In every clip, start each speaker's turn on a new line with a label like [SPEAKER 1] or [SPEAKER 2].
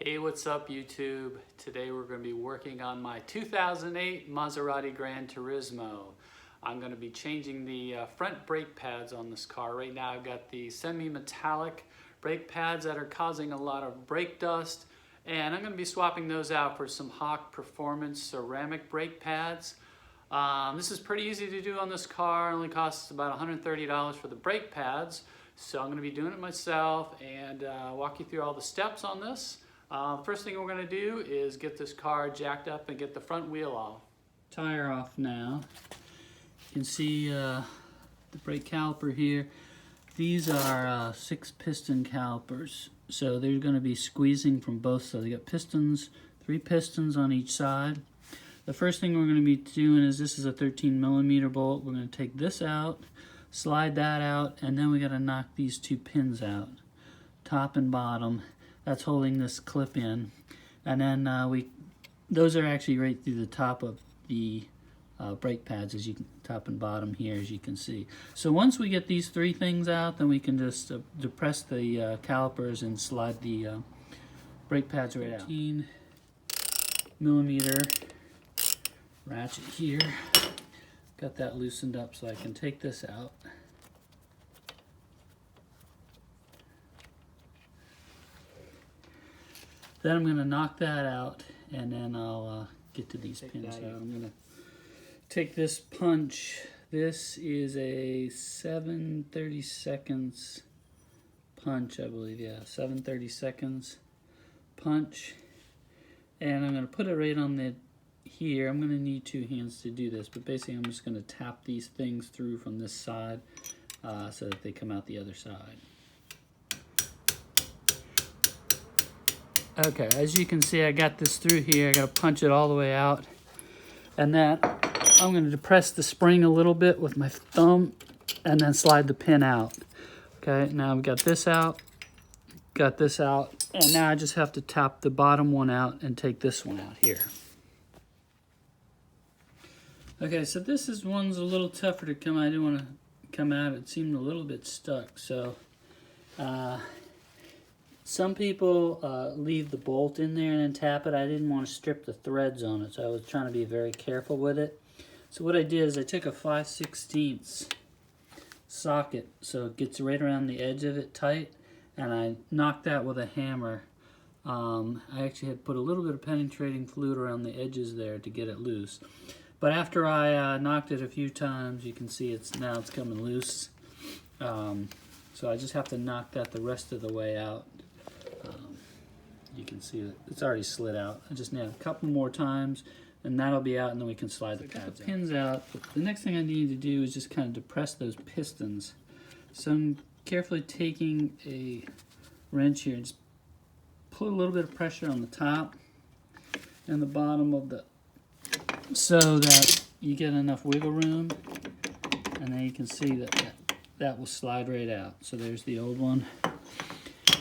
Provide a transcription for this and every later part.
[SPEAKER 1] Hey, what's up YouTube? Today we're going to be working on my 2008 Maserati Granturismo. I'm going to be changing the front brake pads on this car. Right now I've got the semi-metallic brake pads that are causing a lot of brake dust, and I'm going to be swapping those out for some Hawk Performance ceramic brake pads. This is pretty easy to do on this car. It only costs about $130 for the brake pads. So I'm going to be doing it myself and walk you through all the steps on this. First thing we're going to do is get this car jacked up and get the front wheel off. Tire off now. You can see the brake caliper here. These are 6-piston calipers. So they're going to be squeezing from both sides. You got pistons, 3 pistons on each side. The first thing we're going to be doing is, this is a 13mm bolt. We're going to take this out, slide that out, and then we got to knock these 2 pins out, top and bottom. That's holding this clip in, and then those are actually right through the top of the brake pads, as you can, top and bottom here, as you can see. So once we get these 3 things out, then we can just depress the calipers and slide the brake pads right out. 13mm ratchet here. Got that loosened up so I can take this out. Then I'm going to knock that out, and then I'll get to these pins. I'm going to take this punch. This is a 7/32 punch, I believe. Yeah, 7/32 punch. And I'm going to put it right on the here. I'm going to need 2 hands to do this, but basically I'm just going to tap these things through from this side so that they come out the other side. Okay, as you can see, I got this through here. I got to punch it all the way out, and then I'm going to depress the spring a little bit with my thumb and then slide the pin out. Okay, now we've got this out, and now I just have to tap the bottom one out and take this one out here. Okay, so this one's a little tougher to come out. I didn't want to come out. It seemed a little bit stuck. So some people leave the bolt in there and then tap it. I didn't want to strip the threads on it, so I was trying to be very careful with it. So what I did is I took a 5/16 socket, so it gets right around the edge of it tight, and I knocked that with a hammer. I actually had put a little bit of penetrating fluid around the edges there to get it loose. But after I knocked it a few times, you can see it's coming loose. So I just have to knock that the rest of the way out. You can see that it's already slid out. I just need a couple more times, and that'll be out, and then we can slide the pads out. Pins out. The next thing I need to do is just kind of depress those pistons. So I'm carefully taking a wrench here and just put a little bit of pressure on the top and the bottom of the, so that you get enough wiggle room, and then you can see that will slide right out. So there's the old one.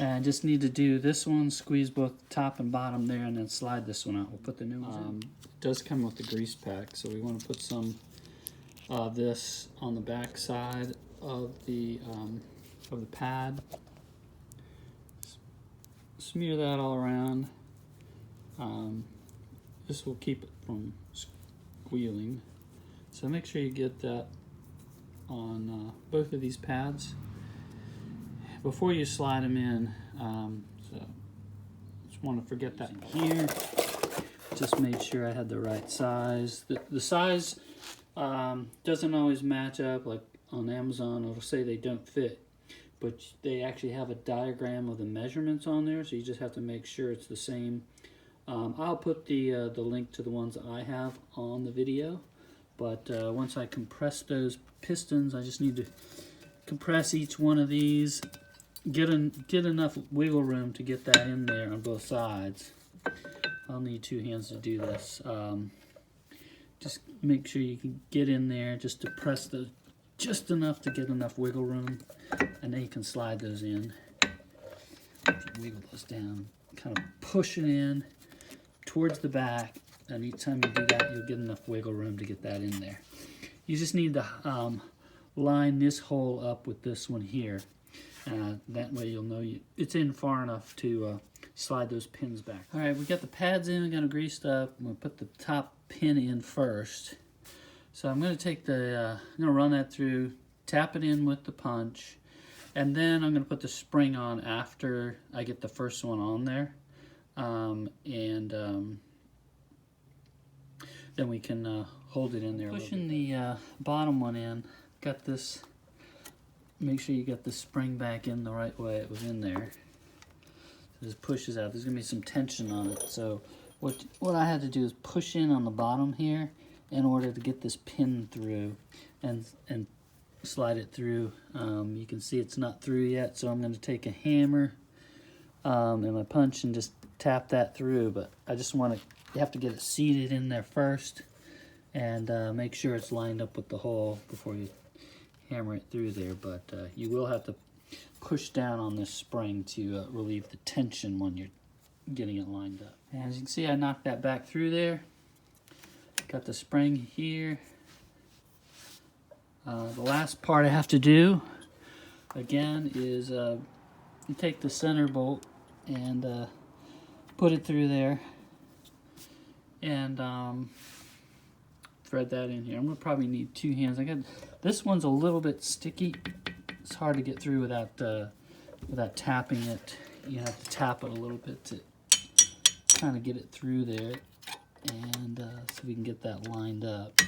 [SPEAKER 1] And I just need to do this one, squeeze both top and bottom there, and then slide this one out. We'll put the new ones in. It does come with the grease pack, so we want to put some of this on the back side of the pad. Smear that all around. This will keep it from squealing. So make sure you get that on both of these pads before you slide them in. So just want to forget that here. Just made sure I had the right size. The size doesn't always match up. Like on Amazon, it'll say they don't fit, but they actually have a diagram of the measurements on there, so you just have to make sure it's the same. I'll put the link to the ones that I have on the video, but once I compress those pistons, I just need to compress each one of these, get enough wiggle room to get that in there on both sides. I'll need 2 hands to do this. Just make sure you can get in there, just depress those just enough to get enough wiggle room, and then you can slide those in. Wiggle those down, kind of push it in towards the back, and each time you do that, you'll get enough wiggle room to get that in there. You just need to line this hole up with this one here. That way you'll know it's in far enough to slide those pins back. All right, we got the pads in, we got them greased up. I'm gonna put the top pin in first. So I'm gonna take the, I'm gonna run that through, tap it in with the punch, and then I'm gonna put the spring on after I get the first one on there. Then we can hold it in there. Pushing the bottom one in, got this, make sure you get the spring back in the right way it was in there. So this pushes out, there's gonna be some tension on it. So what I had to do is push in on the bottom here in order to get this pin through and slide it through. You can see it's not through yet, so I'm gonna take a hammer and my punch and just tap that through, but I just want to, you have to get it seated in there first and make sure it's lined up with the hole before you hammer it through there. But you will have to push down on this spring to relieve the tension when you're getting it lined up. And as you can see, I knocked that back through there. Got the spring here. The last part I have to do, again, is you take the center bolt and put it through there and thread that in here. I'm gonna probably need 2 hands. This one's a little bit sticky. It's hard to get through without tapping it. You have to tap it a little bit to kind of get it through there, and so we can get that lined up.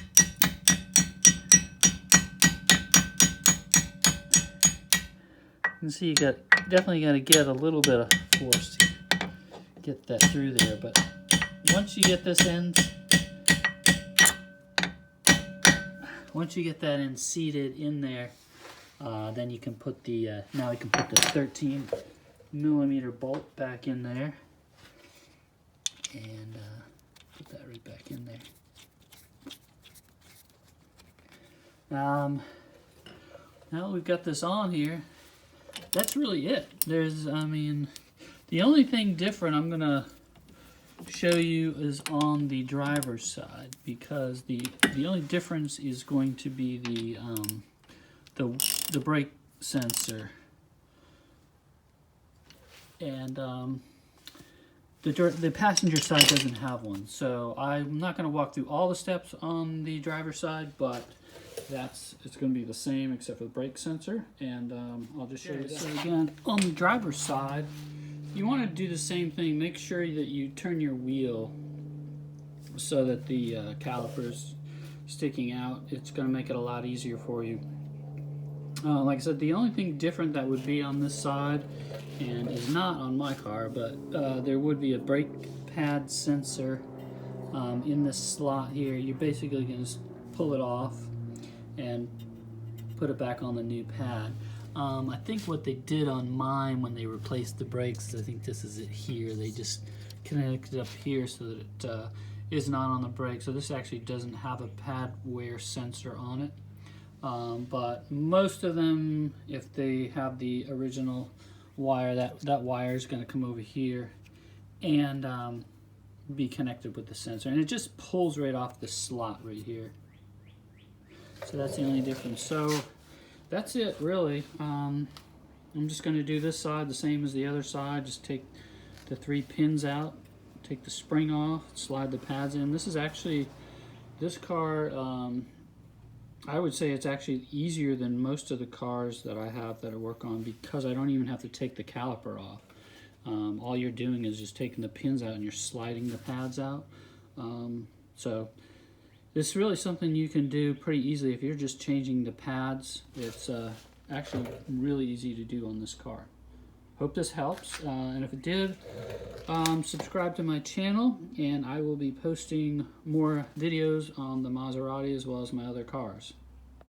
[SPEAKER 1] You can see you definitely got to get a little bit of force to get that through there, but once you get this end, once you get that end seated in there, then you can put the now we can put the 13mm bolt back in there and put that right back in there. Now that we've got this on here, that's really it. There's, I mean, the only thing different I'm gonna show you is on the driver's side, because the only difference is going to be the brake sensor, and the passenger side doesn't have one. So I'm not going to walk through all the steps on the driver's side, but it's going to be the same except for the brake sensor, and I'll just show you that. So again, on the driver's side, you want to do the same thing. Make sure that you turn your wheel so that the caliper's sticking out. It's going to make it a lot easier for you. Like I said, the only thing different that would be on this side, and is not on my car, but there would be a brake pad sensor in this slot here. You're basically going to just pull it off and put it back on the new pad. I think what they did on mine when they replaced the brakes, I think this is it here, they just connected it up here so that it is not on the brake. So this actually doesn't have a pad wear sensor on it. But most of them, if they have the original wire, that wire is going to come over here and be connected with the sensor. And it just pulls right off the slot right here. So that's the only difference. So that's it, really. I'm just going to do this side the same as the other side. Just take the 3 pins out, take the spring off, slide the pads in. This is actually, this car, I would say it's actually easier than most of the cars that I have that I work on, because I don't even have to take the caliper off. All you're doing is just taking the pins out and you're sliding the pads out. So this is really something you can do pretty easily if you're just changing the pads. It's actually really easy to do on this car. Hope this helps, and if it did, subscribe to my channel, and I will be posting more videos on the Maserati as well as my other cars.